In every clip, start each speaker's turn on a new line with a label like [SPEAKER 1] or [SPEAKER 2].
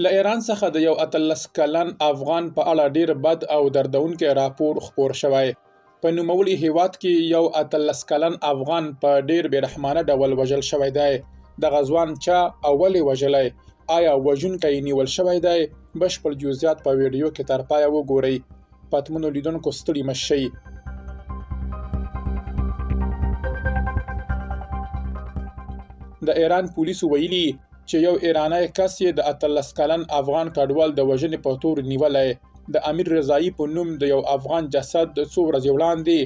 [SPEAKER 1] له ایران څخه د یو 18 کلن افغان په اړه ډیر بد او دردونکی راپور خپور شوی. په نوموړي هیواد کې یو 18 کلن افغان په ډیر بېرحمانه ډول وژل شوی دی. دغه ځوان چا او ولې وژلی؟ آیا وژونکی نیول شوی دی؟ بشپړ جزئیات په ویډیو کې تر پایه وګورئ. پاتمنو لیدونکو ستړي مه شئ. د ایران پولیسو ویلي چې یو ایرانی کس یې د 18 کلن افغان کډوال د وژنې په تور نیولی. د امیر رضایي په نوم د یو افغان جسد څو ورځې وړاندې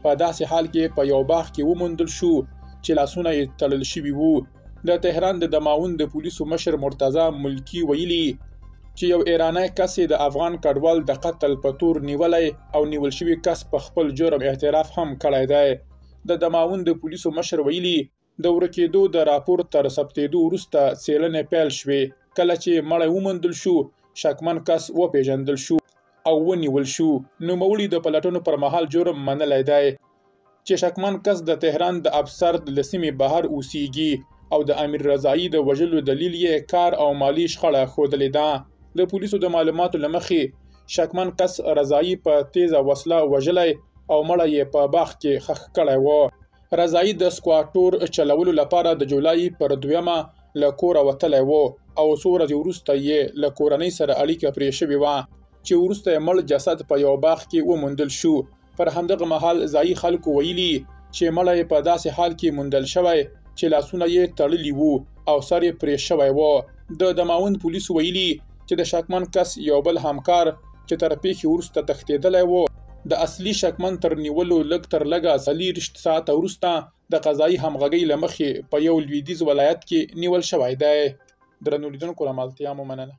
[SPEAKER 1] په داسې حال کې په یو باغ کې وموندل شو چې لاسونه یې تړل شوي وو. د تهران د دماوند د پولیسو مشر مرتضی ملکی ویلي چې یو ایرانی کس یې د افغان کډوال د قتل په تور نیولی او نیول شوي کس په خپل جرم اعتراف هم کړی دی. د دماوند د پولیسو مشر ویلي د ورکېدو د راپور تر ثبتېدو وروسته څېړنې پیل شوې. کله چې مړی وموندل شو، شکمن کس وپېژندل شو او ونیول شو. نوموړي د پلټنو پر مهال جرم منلی دی چې شکمن کس د تهران د ابسر له سیمې بهر اوسیږي او د امیر رضایي د وژلو دلیل یې کار او مالی شخړه ښودلې ده. د پولیسو د معلوماتو له مخې شکمن کس رضایي په تیزه وسله وژلی او مړی یې په باغ کې ښخ کړی و. رضایي د سکواټور چلولو لپاره د جولای پر 2 له کوره وتلی و او څو ورځې وروسته یې له کورنۍ سره اړیکه پرې شوې وه چې وروسته یې مړ جسد په یو باغ کې وموندل شو. پر همدغه مهال ځایي خلکو ویلي چې مړی په داسې حال کې موندل شوی چې لاسونه یې تړلي وو او سر یې پرې شوی و. د دماوند پولیسو ویلي چې د شکمن کس یو بل همکار چې تر پیښې وروسته تښتېدلی و د اصلي شکمن تر نیولو لږ تر لږه 24 ساعته وروسته د قضایي همغږۍ له مخې په یو لویدیځ ولایت کې نیول شوی دی. درنو لیدونکو له ملتیا مو مننه.